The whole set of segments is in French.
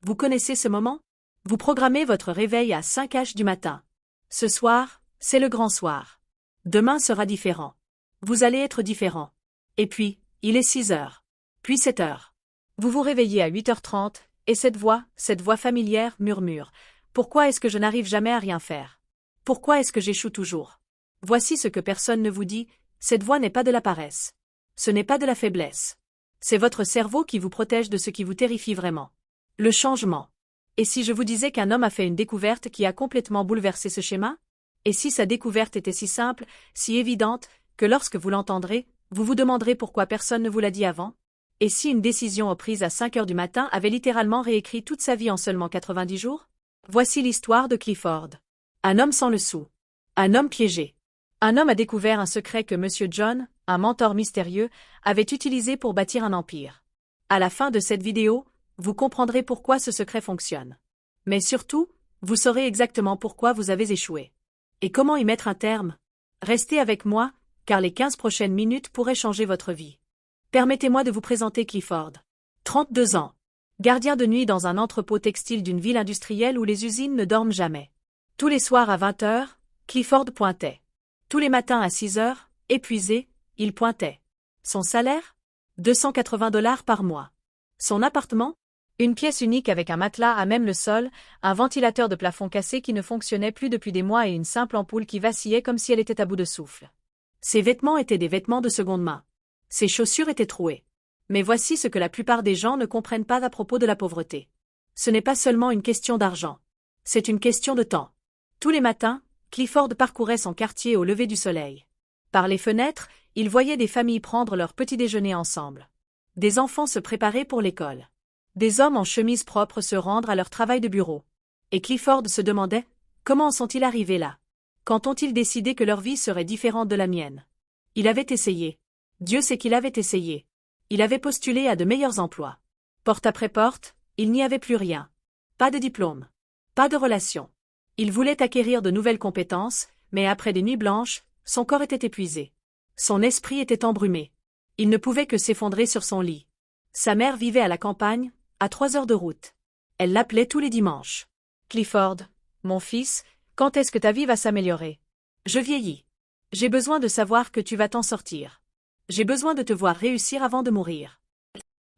Vous connaissez ce moment? Vous programmez votre réveil à 5h du matin. Ce soir, c'est le grand soir. Demain sera différent. Vous allez être différent. Et puis, il est 6h. Puis 7h. Vous vous réveillez à 8h30, et cette voix familière, murmure. Pourquoi est-ce que je n'arrive jamais à rien faire? Pourquoi est-ce que j'échoue toujours? Voici ce que personne ne vous dit, cette voix n'est pas de la paresse. Ce n'est pas de la faiblesse. C'est votre cerveau qui vous protège de ce qui vous terrifie vraiment. Le changement. Et si je vous disais qu'un homme a fait une découverte qui a complètement bouleversé ce schéma? Et si sa découverte était si simple, si évidente, que lorsque vous l'entendrez, vous vous demanderez pourquoi personne ne vous l'a dit avant? Et si une décision prise à 5h du matin avait littéralement réécrit toute sa vie en seulement 90 jours? Voici l'histoire de Clifford. Un homme sans le sou. Un homme piégé. Un homme a découvert un secret que Monsieur John, un mentor mystérieux, avait utilisé pour bâtir un empire. À la fin de cette vidéo, vous comprendrez pourquoi ce secret fonctionne. Mais surtout, vous saurez exactement pourquoi vous avez échoué. Et comment y mettre un terme? Restez avec moi, car les 15 prochaines minutes pourraient changer votre vie. Permettez-moi de vous présenter Clifford. 32 ans. Gardien de nuit dans un entrepôt textile d'une ville industrielle où les usines ne dorment jamais. Tous les soirs à 20h, Clifford pointait. Tous les matins à 6h, épuisé, il pointait. Son salaire? $280 par mois. Son appartement? Une pièce unique avec un matelas à même le sol, un ventilateur de plafond cassé qui ne fonctionnait plus depuis des mois et une simple ampoule qui vacillait comme si elle était à bout de souffle. Ses vêtements étaient des vêtements de seconde main. Ses chaussures étaient trouées. Mais voici ce que la plupart des gens ne comprennent pas à propos de la pauvreté. Ce n'est pas seulement une question d'argent. C'est une question de temps. Tous les matins, Clifford parcourait son quartier au lever du soleil. Par les fenêtres, il voyait des familles prendre leur petit déjeuner ensemble. Des enfants se préparer pour l'école. Des hommes en chemise propre se rendre à leur travail de bureau. Et Clifford se demandait, comment en sont-ils arrivés là? Quand ont-ils décidé que leur vie serait différente de la mienne? Il avait essayé. Dieu sait qu'il avait essayé. Il avait postulé à de meilleurs emplois. Porte après porte, il n'y avait plus rien. Pas de diplôme. Pas de relation. Il voulait acquérir de nouvelles compétences, mais après des nuits blanches, son corps était épuisé. Son esprit était embrumé. Il ne pouvait que s'effondrer sur son lit. Sa mère vivait à la campagne, à 3 heures de route. Elle l'appelait tous les dimanches. Clifford, mon fils, quand est-ce que ta vie va s'améliorer? Je vieillis. J'ai besoin de savoir que tu vas t'en sortir. J'ai besoin de te voir réussir avant de mourir.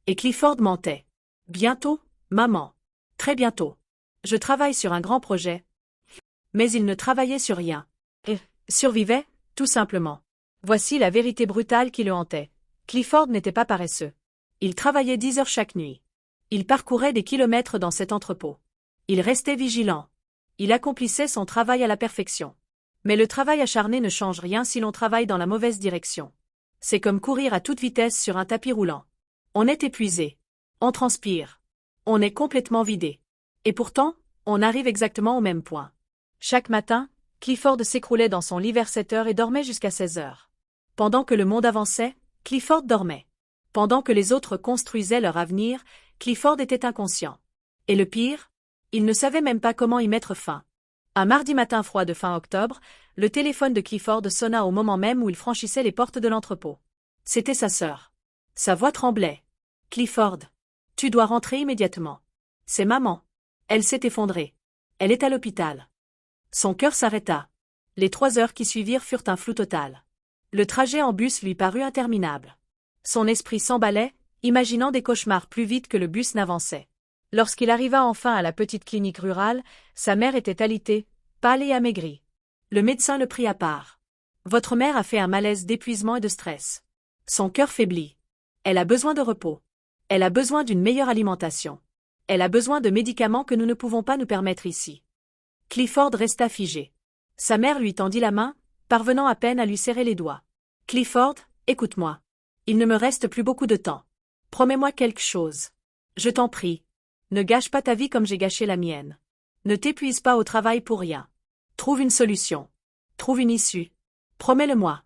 Et Clifford mentait. Bientôt, maman. Très bientôt. Je travaille sur un grand projet. Mais il ne travaillait sur rien. Et survivait, tout simplement. Voici la vérité brutale qui le hantait. Clifford n'était pas paresseux. Il travaillait 10 heures chaque nuit. Il parcourait des kilomètres dans cet entrepôt. Il restait vigilant. Il accomplissait son travail à la perfection. Mais le travail acharné ne change rien si l'on travaille dans la mauvaise direction. C'est comme courir à toute vitesse sur un tapis roulant. On est épuisé. On transpire. On est complètement vidé. Et pourtant, on arrive exactement au même point. Chaque matin, Clifford s'écroulait dans son lit vers 7h et dormait jusqu'à 16h. Pendant que le monde avançait, Clifford dormait. Pendant que les autres construisaient leur avenir, Clifford était inconscient. Et le pire? Il ne savait même pas comment y mettre fin. Un mardi matin froid de fin octobre, le téléphone de Clifford sonna au moment même où il franchissait les portes de l'entrepôt. C'était sa sœur. Sa voix tremblait. « Clifford, tu dois rentrer immédiatement. C'est maman. Elle s'est effondrée. Elle est à l'hôpital. » Son cœur s'arrêta. Les 3 heures qui suivirent furent un flou total. Le trajet en bus lui parut interminable. Son esprit s'emballait, imaginant des cauchemars plus vite que le bus n'avançait. Lorsqu'il arriva enfin à la petite clinique rurale, sa mère était alitée, pâle et amaigrie. Le médecin le prit à part. « Votre mère a fait un malaise d'épuisement et de stress. Son cœur faiblit. Elle a besoin de repos. Elle a besoin d'une meilleure alimentation. Elle a besoin de médicaments que nous ne pouvons pas nous permettre ici. » Clifford resta figé. Sa mère lui tendit la main, parvenant à peine à lui serrer les doigts. « Clifford, écoute-moi. Il ne me reste plus beaucoup de temps. Promets-moi quelque chose. Je t'en prie. Ne gâche pas ta vie comme j'ai gâché la mienne. Ne t'épuise pas au travail pour rien. Trouve une solution. Trouve une issue. Promets-le-moi. »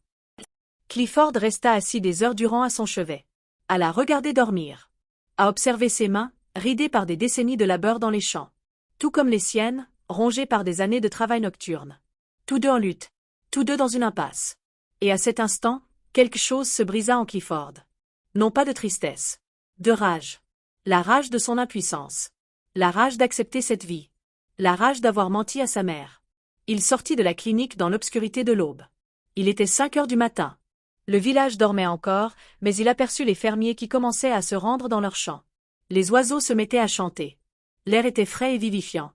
Clifford resta assis des heures durant à son chevet. À la regarder dormir. À observer ses mains, ridées par des décennies de labeur dans les champs. Tout comme les siennes, rongées par des années de travail nocturne. Tous deux en lutte. Tous deux dans une impasse. Et à cet instant, quelque chose se brisa en Clifford. Non pas de tristesse. De rage. La rage de son impuissance. La rage d'accepter cette vie. La rage d'avoir menti à sa mère. Il sortit de la clinique dans l'obscurité de l'aube. Il était 5 heures du matin. Le village dormait encore, mais il aperçut les fermiers qui commençaient à se rendre dans leurs champs. Les oiseaux se mettaient à chanter. L'air était frais et vivifiant.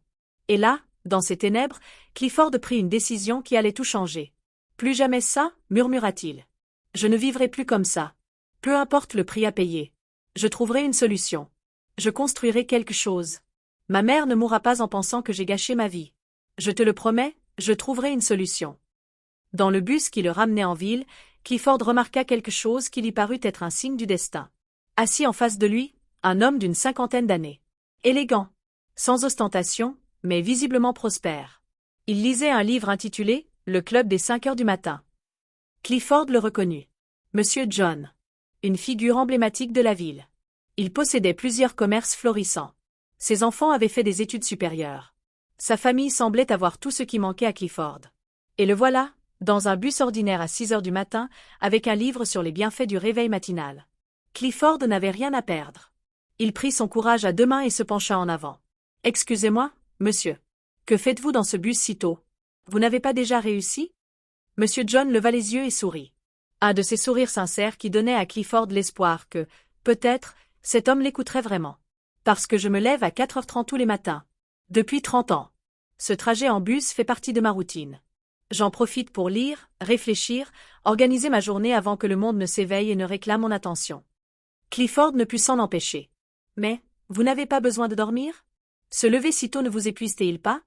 Et là, dans ces ténèbres, Clifford prit une décision qui allait tout changer. « Plus jamais ça » murmura-t-il. « Je ne vivrai plus comme ça. Peu importe le prix à payer. Je trouverai une solution. Je construirai quelque chose. Ma mère ne mourra pas en pensant que j'ai gâché ma vie. Je te le promets, je trouverai une solution. » Dans le bus qui le ramenait en ville, Clifford remarqua quelque chose qui lui parut être un signe du destin. Assis en face de lui, un homme d'une 50aine d'années. Élégant. Sans ostentation, mais visiblement prospère. Il lisait un livre intitulé « Le club des 5 heures du matin ». Clifford le reconnut. Monsieur John. Une figure emblématique de la ville. Il possédait plusieurs commerces florissants. Ses enfants avaient fait des études supérieures. Sa famille semblait avoir tout ce qui manquait à Clifford. Et le voilà, dans un bus ordinaire à 6 heures du matin, avec un livre sur les bienfaits du réveil matinal. Clifford n'avait rien à perdre. Il prit son courage à 2 mains et se pencha en avant. « Excusez-moi, monsieur. Que faites-vous dans ce bus si tôt? Vous n'avez pas déjà réussi ?» Monsieur John leva les yeux et sourit. Un de ces sourires sincères qui donnaient à Clifford l'espoir que, peut-être, cet homme l'écouterait vraiment. « Parce que je me lève à 4h30 tous les matins. Depuis 30 ans. Ce trajet en bus fait partie de ma routine. J'en profite pour lire, réfléchir, organiser ma journée avant que le monde ne s'éveille et ne réclame mon attention. » Clifford ne put s'en empêcher. « Mais, vous n'avez pas besoin de dormir? Se lever si tôt ne vous épuise-t-il pas? »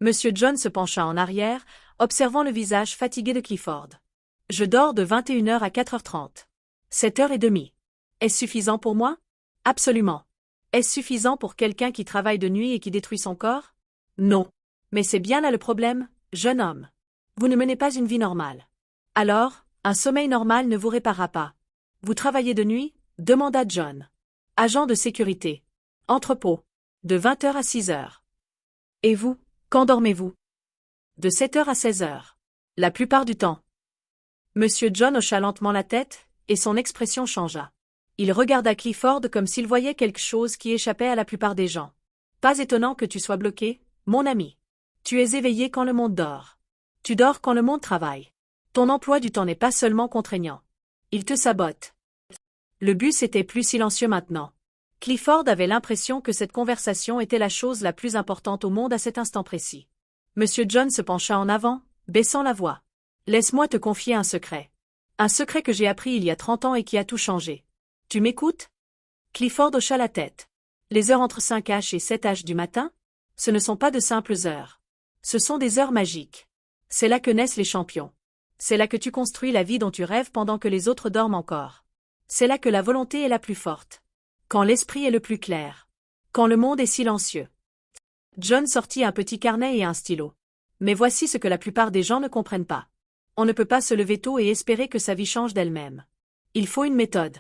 Monsieur John se pencha en arrière, observant le visage fatigué de Clifford. « Je dors de 21h à 4h30. 7h30. Est-ce suffisant pour moi? Absolument. Est-ce suffisant pour quelqu'un qui travaille de nuit et qui détruit son corps? Non. Mais c'est bien là le problème, jeune homme. Vous ne menez pas une vie normale. Alors, un sommeil normal ne vous réparera pas. Vous travaillez de nuit? Demanda John. Agent de sécurité. Entrepôt. De 20h à 6h. Et vous, quand dormez-vous? De 7h à 16h. La plupart du temps. Monsieur John hocha lentement la tête, et son expression changea. Il regarda Clifford comme s'il voyait quelque chose qui échappait à la plupart des gens. Pas étonnant que tu sois bloqué, mon ami. Tu es éveillé quand le monde dort. Tu dors quand le monde travaille. Ton emploi du temps n'est pas seulement contraignant. Il te sabote. Le bus était plus silencieux maintenant. Clifford avait l'impression que cette conversation était la chose la plus importante au monde à cet instant précis. Monsieur John se pencha en avant, baissant la voix. « Laisse-moi te confier un secret. Un secret que j'ai appris il y a 30 ans et qui a tout changé. Tu m'écoutes? » Clifford hocha la tête. Les heures entre 5h et 7h du matin? Ce ne sont pas de simples heures. Ce sont des heures magiques. C'est là que naissent les champions. C'est là que tu construis la vie dont tu rêves pendant que les autres dorment encore. C'est là que la volonté est la plus forte. Quand l'esprit est le plus clair. Quand le monde est silencieux. John sortit un petit carnet et un stylo. Mais voici ce que la plupart des gens ne comprennent pas. On ne peut pas se lever tôt et espérer que sa vie change d'elle-même. Il faut une méthode.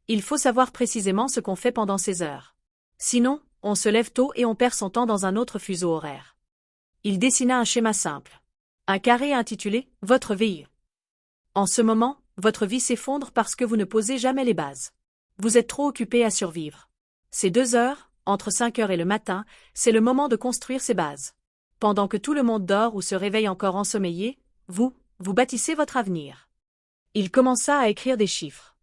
Il faut savoir précisément ce qu'on fait pendant ces heures. Sinon, on se lève tôt et on perd son temps dans un autre fuseau horaire. Il dessina un schéma simple. Un carré intitulé « Votre vie ». En ce moment, votre vie s'effondre parce que vous ne posez jamais les bases. Vous êtes trop occupé à survivre. Ces 2 heures, entre 5h et le matin, c'est le moment de construire ces bases. Pendant que tout le monde dort ou se réveille encore ensommeillé, vous bâtissez votre avenir. Il commença à écrire des chiffres.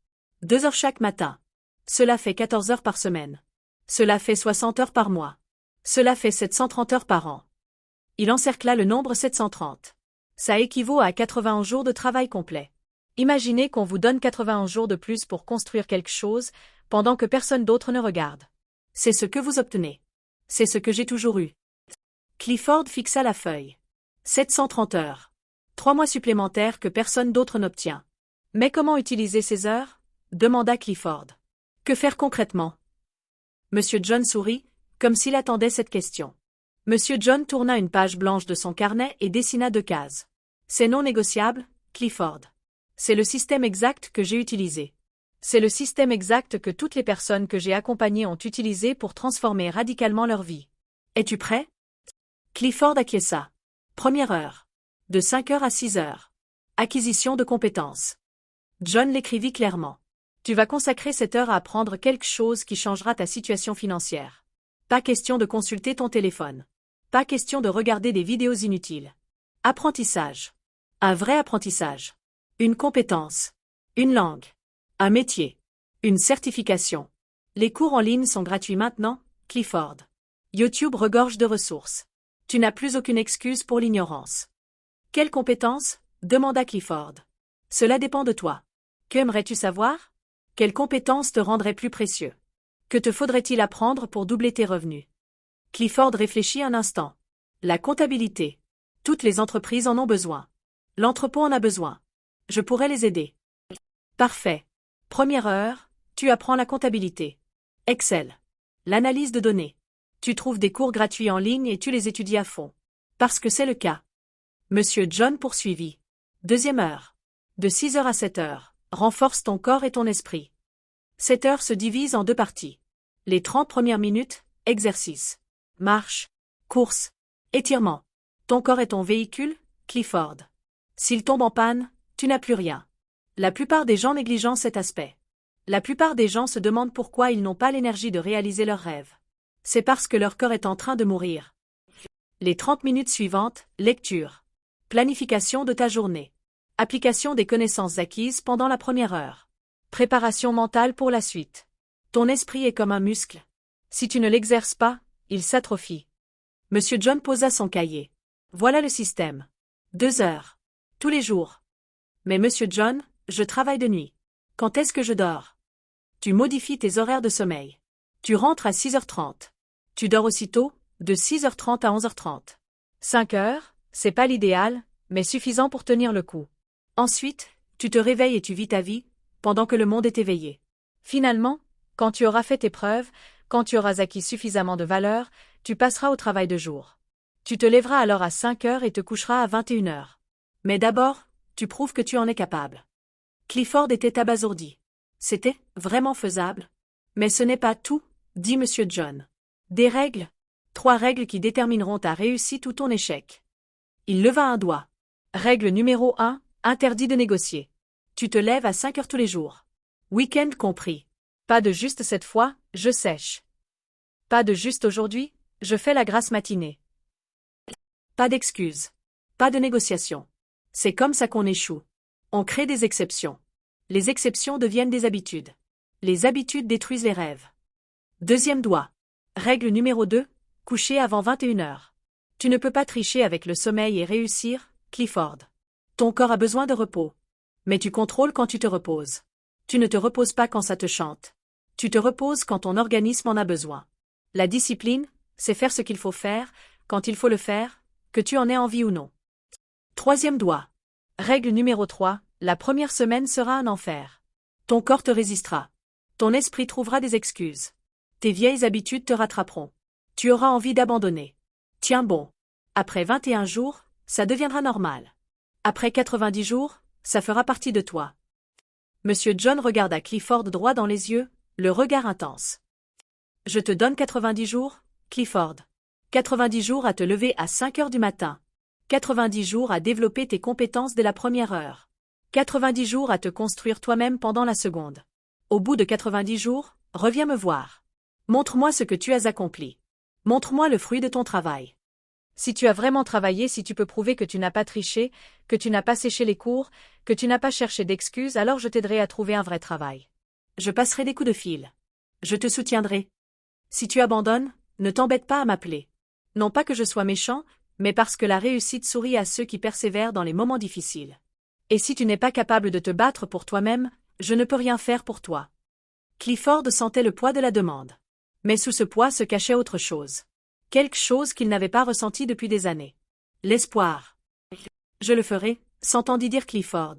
2 heures chaque matin. Cela fait 14 heures par semaine. Cela fait 60 heures par mois. Cela fait 730 heures par an. Il encercla le nombre 730. Ça équivaut à 81 jours de travail complet. Imaginez qu'on vous donne 81 jours de plus pour construire quelque chose, pendant que personne d'autre ne regarde. C'est ce que vous obtenez. C'est ce que j'ai toujours eu. Clifford fixa la feuille. 730 heures. 3 mois supplémentaires que personne d'autre n'obtient. Mais comment utiliser ces heures? Demanda Clifford. Que faire concrètement? Monsieur John sourit, comme s'il attendait cette question. Monsieur John tourna une page blanche de son carnet et dessina 2 cases. C'est non négociable, Clifford. C'est le système exact que j'ai utilisé. C'est le système exact que toutes les personnes que j'ai accompagnées ont utilisé pour transformer radicalement leur vie. Es-tu prêt? Clifford acquiesça. Première heure. De 5h à 6h. Acquisition de compétences. John l'écrivit clairement. Tu vas consacrer cette heure à apprendre quelque chose qui changera ta situation financière. Pas question de consulter ton téléphone. Pas question de regarder des vidéos inutiles. Apprentissage. Un vrai apprentissage. Une compétence. Une langue. Un métier. Une certification. Les cours en ligne sont gratuits maintenant, Clifford. YouTube regorge de ressources. Tu n'as plus aucune excuse pour l'ignorance. Quelle compétence? Demanda Clifford. Cela dépend de toi. Qu'aimerais-tu savoir? Quelle compétence te rendrait plus précieux? Que te faudrait-il apprendre pour doubler tes revenus? Clifford réfléchit un instant. La comptabilité. Toutes les entreprises en ont besoin. L'entrepôt en a besoin. Je pourrais les aider. Parfait. Première heure, tu apprends la comptabilité. Excel. L'analyse de données. Tu trouves des cours gratuits en ligne et tu les étudies à fond. Parce que c'est le cas. Monsieur John poursuivit. Deuxième heure. De 6 heures à 7 heures, renforce ton corps et ton esprit. Cette heure se divise en deux parties. Les 30 premières minutes, exercice. Marche. Course. Étirement. Ton corps est ton véhicule, Clifford. S'il tombe en panne, tu n'as plus rien. La plupart des gens négligent cet aspect. La plupart des gens se demandent pourquoi ils n'ont pas l'énergie de réaliser leurs rêves. C'est parce que leur corps est en train de mourir. Les 30 minutes suivantes, lecture. Planification de ta journée. Application des connaissances acquises pendant la première heure. Préparation mentale pour la suite. Ton esprit est comme un muscle. Si tu ne l'exerces pas, il s'atrophie. Monsieur John posa son cahier. Voilà le système. 2 heures. Tous les jours. Mais Monsieur John, je travaille de nuit. Quand est-ce que je dors? Tu modifies tes horaires de sommeil. Tu rentres à 6h30. Tu dors aussitôt, de 6h30 à 11h30. 5 heures, c'est pas l'idéal, mais suffisant pour tenir le coup. Ensuite, tu te réveilles et tu vis ta vie, pendant que le monde est éveillé. Finalement, quand tu auras fait tes preuves, quand tu auras acquis suffisamment de valeur, tu passeras au travail de jour. Tu te lèveras alors à 5 heures et te coucheras à 21h. Mais d'abord, tu prouves que tu en es capable. Clifford était abasourdi. C'était vraiment faisable. Mais ce n'est pas tout, dit Monsieur John. Des règles. 3 règles qui détermineront ta réussite ou ton échec. Il leva un doigt. Règle numéro 1, interdit de négocier. Tu te lèves à 5 heures tous les jours. Week-end compris. Pas de juste cette fois, je sèche. Pas de juste aujourd'hui, je fais la grasse matinée. Pas d'excuses. Pas de négociation. C'est comme ça qu'on échoue. On crée des exceptions. Les exceptions deviennent des habitudes. Les habitudes détruisent les rêves. Deuxième doigt. Règle numéro 2, coucher avant 21h. Tu ne peux pas tricher avec le sommeil et réussir, Clifford. Ton corps a besoin de repos. Mais tu contrôles quand tu te reposes. Tu ne te reposes pas quand ça te chante. Tu te reposes quand ton organisme en a besoin. La discipline, c'est faire ce qu'il faut faire, quand il faut le faire, que tu en aies envie ou non. Troisième doigt. Règle numéro 3, la première semaine sera un enfer. Ton corps te résistera. Ton esprit trouvera des excuses. Tes vieilles habitudes te rattraperont. Tu auras envie d'abandonner. Tiens bon. Après 21 jours, ça deviendra normal. Après 90 jours, ça fera partie de toi. Monsieur John regarda Clifford droit dans les yeux, le regard intense. Je te donne 90 jours, Clifford. 90 jours à te lever à 5 heures du matin. 90 jours à développer tes compétences dès la première heure. 90 jours à te construire toi-même pendant la seconde. Au bout de 90 jours, reviens me voir. Montre-moi ce que tu as accompli. Montre-moi le fruit de ton travail. Si tu as vraiment travaillé, si tu peux prouver que tu n'as pas triché, que tu n'as pas séché les cours, que tu n'as pas cherché d'excuses, alors je t'aiderai à trouver un vrai travail. Je passerai des coups de fil. Je te soutiendrai. Si tu abandonnes, ne t'embête pas à m'appeler. Non pas que je sois méchant, mais parce que la réussite sourit à ceux qui persévèrent dans les moments difficiles. Et si tu n'es pas capable de te battre pour toi-même, je ne peux rien faire pour toi. Clifford sentait le poids de la demande. Mais sous ce poids se cachait autre chose. Quelque chose qu'il n'avait pas ressenti depuis des années. L'espoir. Je le ferai, s'entendit dire Clifford.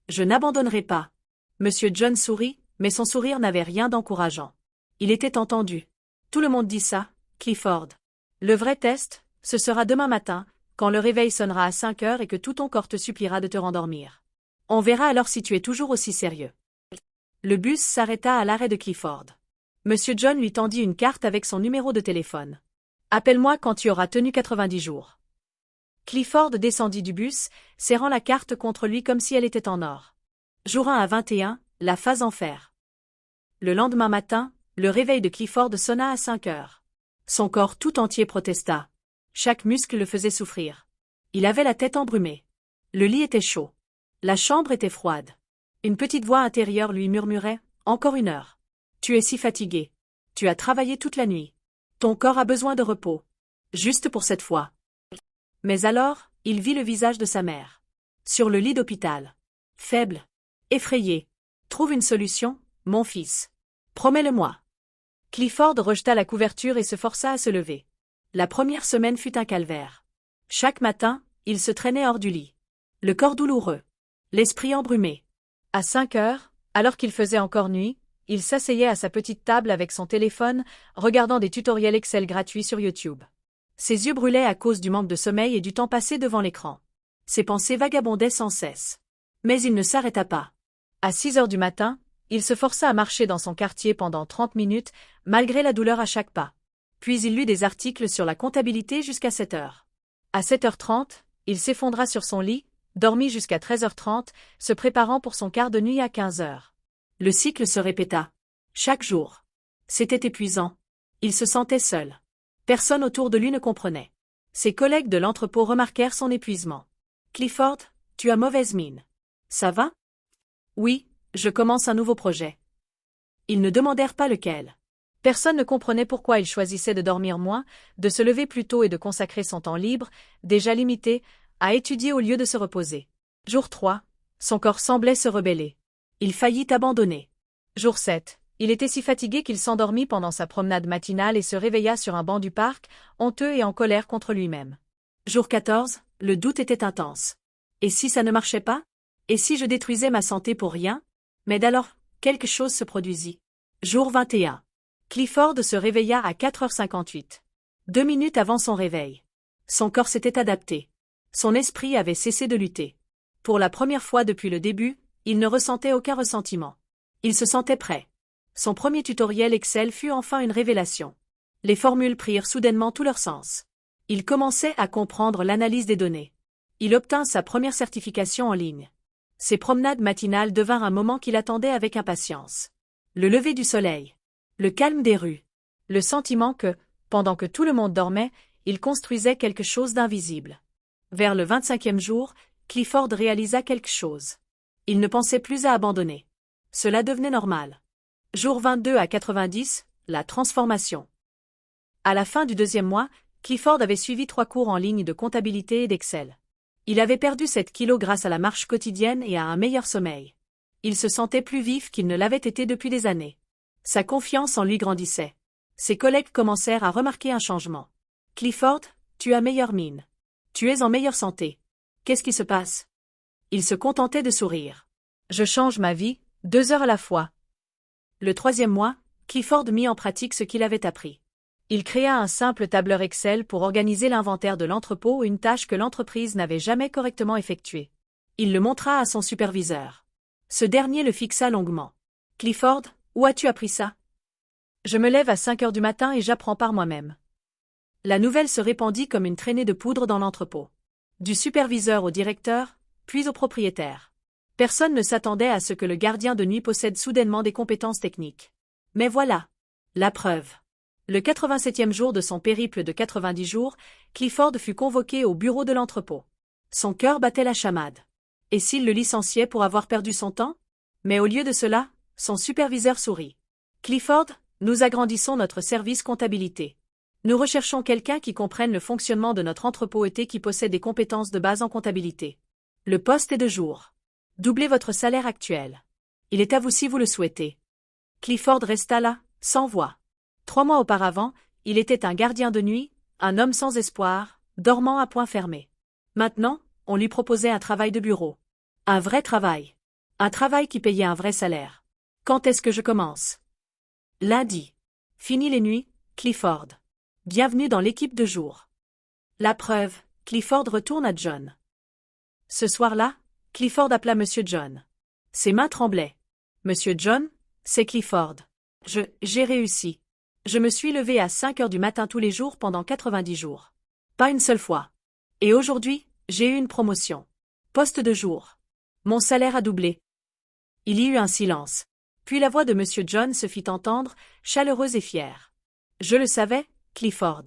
Je n'abandonnerai pas. Monsieur John sourit, mais son sourire n'avait rien d'encourageant. Il était entendu. Tout le monde dit ça, Clifford. Le vrai test, ce sera demain matin, quand le réveil sonnera à 5 heures et que tout ton corps te suppliera de te rendormir. On verra alors si tu es toujours aussi sérieux. Le bus s'arrêta à l'arrêt de Clifford. Monsieur John lui tendit une carte avec son numéro de téléphone. Appelle-moi quand tu auras tenu 90 jours. Clifford descendit du bus, serrant la carte contre lui comme si elle était en or. Jour 1 à 21, la phase en fer. Le lendemain matin, le réveil de Clifford sonna à 5 heures. Son corps tout entier protesta. Chaque muscle le faisait souffrir. Il avait la tête embrumée. Le lit était chaud. La chambre était froide. Une petite voix intérieure lui murmurait « Encore 1 heure. Tu es si fatigué. Tu as travaillé toute la nuit. Ton corps a besoin de repos. Juste pour cette fois. » Mais alors, il vit le visage de sa mère. Sur le lit d'hôpital. Faible. Effrayé. « Trouve une solution, mon fils. Promets-le-moi. » Clifford rejeta la couverture et se força à se lever. La première semaine fut un calvaire. Chaque matin, il se traînait hors du lit. Le corps douloureux. L'esprit embrumé. À 5 heures, alors qu'il faisait encore nuit, il s'asseyait à sa petite table avec son téléphone, regardant des tutoriels Excel gratuits sur YouTube. Ses yeux brûlaient à cause du manque de sommeil et du temps passé devant l'écran. Ses pensées vagabondaient sans cesse. Mais il ne s'arrêta pas. À 6 heures du matin, il se força à marcher dans son quartier pendant 30 minutes, malgré la douleur à chaque pas. Puis il lut des articles sur la comptabilité jusqu'à 7 heures. À 7h30, il s'effondra sur son lit, dormit jusqu'à 13h30, se préparant pour son quart de nuit à 15 heures. Le cycle se répéta. Chaque jour. C'était épuisant. Il se sentait seul. Personne autour de lui ne comprenait. Ses collègues de l'entrepôt remarquèrent son épuisement. « Clifford, tu as mauvaise mine. Ça va ? » « Oui, je commence un nouveau projet. » Ils ne demandèrent pas lequel. Personne ne comprenait pourquoi il choisissait de dormir moins, de se lever plus tôt et de consacrer son temps libre, déjà limité, à étudier au lieu de se reposer. Jour 3, son corps semblait se rebeller. Il faillit abandonner. Jour 7, il était si fatigué qu'il s'endormit pendant sa promenade matinale et se réveilla sur un banc du parc, honteux et en colère contre lui-même. Jour 14, le doute était intense. Et si ça ne marchait pas ? Et si je détruisais ma santé pour rien ? Mais alors, quelque chose se produisit. Jour 21. Clifford se réveilla à 4h58. 2 minutes avant son réveil. Son corps s'était adapté. Son esprit avait cessé de lutter. Pour la première fois depuis le début, il ne ressentait aucun ressentiment. Il se sentait prêt. Son premier tutoriel Excel fut enfin une révélation. Les formules prirent soudainement tout leur sens. Il commençait à comprendre l'analyse des données. Il obtint sa première certification en ligne. Ses promenades matinales devinrent un moment qu'il attendait avec impatience. Le lever du soleil. Le calme des rues. Le sentiment que, pendant que tout le monde dormait, il construisait quelque chose d'invisible. Vers le 25e jour, Clifford réalisa quelque chose. Il ne pensait plus à abandonner. Cela devenait normal. Jour 22 à 90, la transformation. À la fin du 2e mois, Clifford avait suivi 3 cours en ligne de comptabilité et d'Excel. Il avait perdu 7 kilos grâce à la marche quotidienne et à un meilleur sommeil. Il se sentait plus vif qu'il ne l'avait été depuis des années. Sa confiance en lui grandissait. Ses collègues commencèrent à remarquer un changement. « Clifford, tu as meilleure mine. Tu es en meilleure santé. Qu'est-ce qui se passe ?» Il se contentait de sourire. « Je change ma vie, 2 heures à la fois. » Le 3e mois, Clifford mit en pratique ce qu'il avait appris. Il créa un simple tableur Excel pour organiser l'inventaire de l'entrepôt, une tâche que l'entreprise n'avait jamais correctement effectuée. Il le montra à son superviseur. Ce dernier le fixa longuement. « Clifford, où as-tu appris ça ? » ? « Je me lève à 5 heures du matin et j'apprends par moi-même. » La nouvelle se répandit comme une traînée de poudre dans l'entrepôt. Du superviseur au directeur, puis au propriétaire. Personne ne s'attendait à ce que le gardien de nuit possède soudainement des compétences techniques. Mais voilà. La preuve. Le 87e jour de son périple de 90 jours, Clifford fut convoqué au bureau de l'entrepôt. Son cœur battait la chamade. Et s'il le licenciait pour avoir perdu son temps ? Mais au lieu de cela, son superviseur sourit. « Clifford, nous agrandissons notre service comptabilité. Nous recherchons quelqu'un qui comprenne le fonctionnement de notre entrepôt et qui possède des compétences de base en comptabilité. Le poste est de jour. Doublez votre salaire actuel. Il est à vous si vous le souhaitez. » Clifford resta là, sans voix. 3 mois auparavant, il était un gardien de nuit, un homme sans espoir, dormant à poing fermé. Maintenant, on lui proposait un travail de bureau. Un vrai travail. Un travail qui payait un vrai salaire. Quand est-ce que je commence ? Lundi. Fini les nuits, Clifford. Bienvenue dans l'équipe de jour. La preuve, Clifford retourne à John. Ce soir-là, Clifford appela Monsieur John. Ses mains tremblaient. Monsieur John, c'est Clifford. J'ai réussi. Je me suis levé à 5 heures du matin tous les jours pendant 90 jours. Pas une seule fois. Et aujourd'hui, j'ai eu une promotion. Poste de jour. Mon salaire a doublé. Il y eut un silence. Puis la voix de Monsieur John se fit entendre, chaleureuse et fière. Je le savais, Clifford.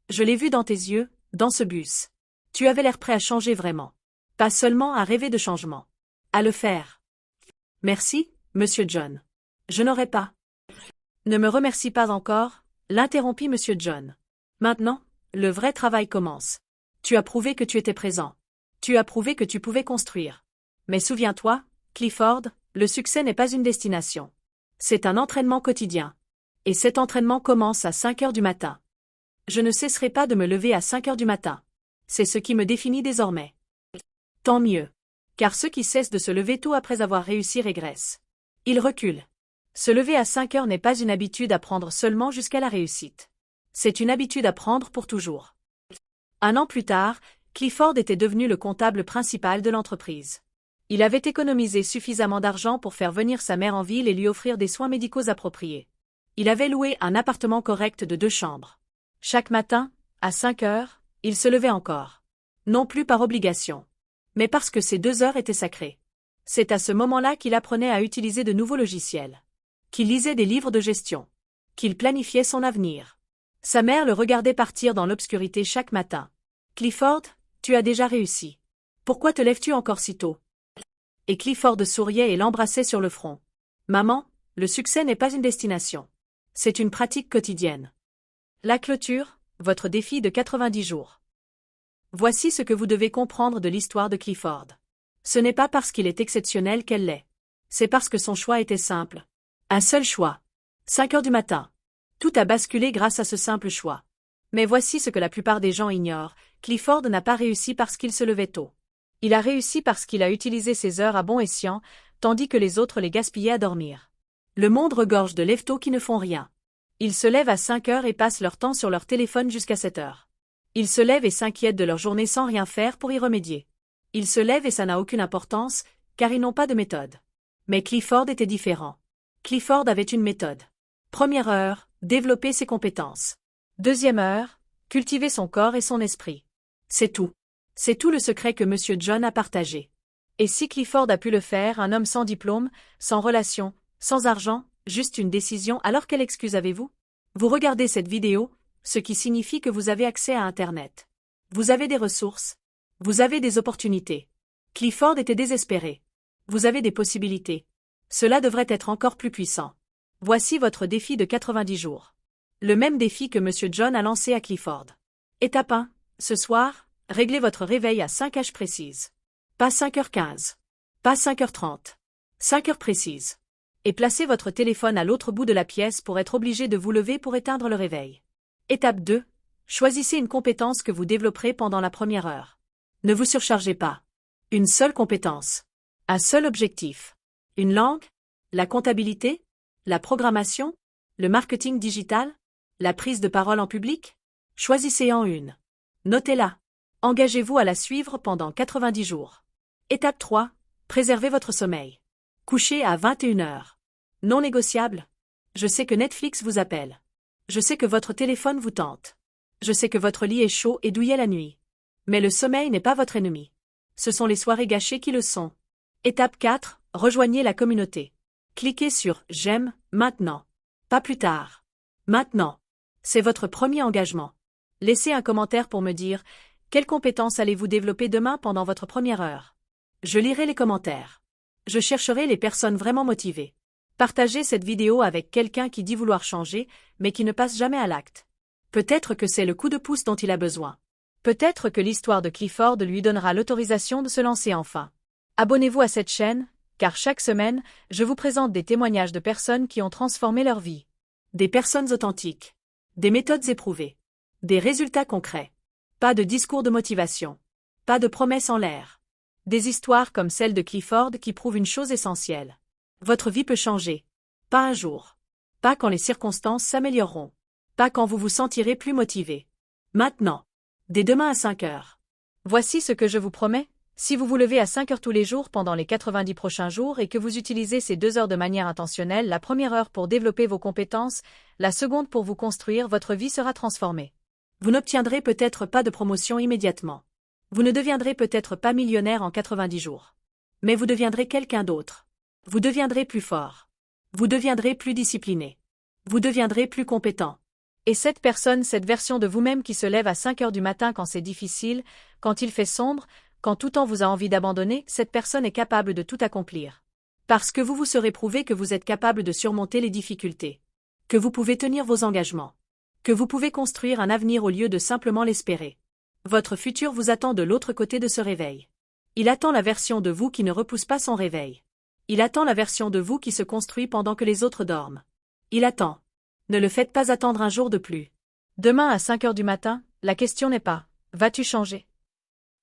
Je l'ai vu dans tes yeux, dans ce bus. Tu avais l'air prêt à changer vraiment. Pas seulement à rêver de changement. À le faire. Merci, Monsieur John. Je n'aurais pas. Ne me remercie pas encore, l'interrompit Monsieur John. Maintenant, le vrai travail commence. Tu as prouvé que tu étais présent. Tu as prouvé que tu pouvais construire. Mais souviens-toi, Clifford, le succès n'est pas une destination. C'est un entraînement quotidien. Et cet entraînement commence à 5 heures du matin. Je ne cesserai pas de me lever à 5 heures du matin. C'est ce qui me définit désormais. Tant mieux. Car ceux qui cessent de se lever tôt après avoir réussi régressent. Ils reculent. Se lever à 5 heures n'est pas une habitude à prendre seulement jusqu'à la réussite. C'est une habitude à prendre pour toujours. Un an plus tard, Clifford était devenu le comptable principal de l'entreprise. Il avait économisé suffisamment d'argent pour faire venir sa mère en ville et lui offrir des soins médicaux appropriés. Il avait loué un appartement correct de 2 chambres. Chaque matin, à 5 heures, il se levait encore. Non plus par obligation. Mais parce que ces 2 heures étaient sacrées. C'est à ce moment-là qu'il apprenait à utiliser de nouveaux logiciels. Qu'il lisait des livres de gestion. Qu'il planifiait son avenir. Sa mère le regardait partir dans l'obscurité chaque matin. « Clifford, tu as déjà réussi. Pourquoi te lèves-tu encore si tôt ?» Et Clifford souriait et l'embrassait sur le front. « Maman, le succès n'est pas une destination. C'est une pratique quotidienne. » La clôture, votre défi de 90 jours. Voici ce que vous devez comprendre de l'histoire de Clifford. Ce n'est pas parce qu'il est exceptionnel qu'elle l'est. C'est parce que son choix était simple. Un seul choix. 5 heures du matin. Tout a basculé grâce à ce simple choix. Mais voici ce que la plupart des gens ignorent. Clifford n'a pas réussi parce qu'il se levait tôt. Il a réussi parce qu'il a utilisé ses heures à bon escient, tandis que les autres les gaspillaient à dormir. Le monde regorge de lève-tôt qui ne font rien. Ils se lèvent à 5 heures et passent leur temps sur leur téléphone jusqu'à 7 heures. Ils se lèvent et s'inquiètent de leur journée sans rien faire pour y remédier. Ils se lèvent et ça n'a aucune importance, car ils n'ont pas de méthode. Mais Clifford était différent. Clifford avait une méthode. Première heure, développer ses compétences. Deuxième heure, cultiver son corps et son esprit. C'est tout. C'est tout le secret que Monsieur John a partagé. Et si Clifford a pu le faire, un homme sans diplôme, sans relation, sans argent, juste une décision, alors quelle excuse avez-vous? Vous regardez cette vidéo, ce qui signifie que vous avez accès à Internet. Vous avez des ressources. Vous avez des opportunités. Clifford était désespéré. Vous avez des possibilités. Cela devrait être encore plus puissant. Voici votre défi de 90 jours. Le même défi que Monsieur John a lancé à Clifford. Étape 1. Ce soir, réglez votre réveil à 5 heures précises. Pas 5h15. Pas 5h30. 5 heures précises. Et placez votre téléphone à l'autre bout de la pièce pour être obligé de vous lever pour éteindre le réveil. Étape 2. Choisissez une compétence que vous développerez pendant la première heure. Ne vous surchargez pas. Une seule compétence. Un seul objectif. Une langue? La comptabilité? La programmation? Le marketing digital? La prise de parole en public? Choisissez-en une. Notez-la. Engagez-vous à la suivre pendant 90 jours. Étape 3. Préservez votre sommeil. Couchez à 21 heures. Non négociable? Je sais que Netflix vous appelle. Je sais que votre téléphone vous tente. Je sais que votre lit est chaud et douillet la nuit. Mais le sommeil n'est pas votre ennemi. Ce sont les soirées gâchées qui le sont. Étape 4. Rejoignez la communauté. Cliquez sur « J'aime » maintenant. Pas plus tard. Maintenant. C'est votre premier engagement. Laissez un commentaire pour me dire « Quelles compétences allez-vous développer demain pendant votre première heure ?» Je lirai les commentaires. Je chercherai les personnes vraiment motivées. Partagez cette vidéo avec quelqu'un qui dit vouloir changer, mais qui ne passe jamais à l'acte. Peut-être que c'est le coup de pouce dont il a besoin. Peut-être que l'histoire de Clifford lui donnera l'autorisation de se lancer enfin. Abonnez-vous à cette chaîne, car chaque semaine, je vous présente des témoignages de personnes qui ont transformé leur vie. Des personnes authentiques. Des méthodes éprouvées. Des résultats concrets. Pas de discours de motivation. Pas de promesses en l'air. Des histoires comme celle de Clifford qui prouvent une chose essentielle. Votre vie peut changer. Pas un jour. Pas quand les circonstances s'amélioreront. Pas quand vous vous sentirez plus motivé. Maintenant. Dès demain à 5 heures. Voici ce que je vous promets. Si vous vous levez à 5 heures tous les jours pendant les 90 prochains jours et que vous utilisez ces 2 heures de manière intentionnelle, la première heure pour développer vos compétences, la seconde pour vous construire, votre vie sera transformée. Vous n'obtiendrez peut-être pas de promotion immédiatement. Vous ne deviendrez peut-être pas millionnaire en 90 jours. Mais vous deviendrez quelqu'un d'autre. Vous deviendrez plus fort. Vous deviendrez plus discipliné. Vous deviendrez plus compétent. Et cette personne, cette version de vous-même qui se lève à 5 heures du matin quand c'est difficile, quand il fait sombre, quand tout temps vous a envie d'abandonner, cette personne est capable de tout accomplir. Parce que vous vous serez prouvé que vous êtes capable de surmonter les difficultés. Que vous pouvez tenir vos engagements. Que vous pouvez construire un avenir au lieu de simplement l'espérer. Votre futur vous attend de l'autre côté de ce réveil. Il attend la version de vous qui ne repousse pas son réveil. Il attend la version de vous qui se construit pendant que les autres dorment. Il attend. Ne le faites pas attendre un jour de plus. Demain à 5 heures du matin, la question n'est pas « vas-tu changer ?»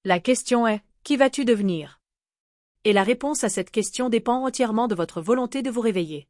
La question est « qui vas-tu devenir ?» Et la réponse à cette question dépend entièrement de votre volonté de vous réveiller.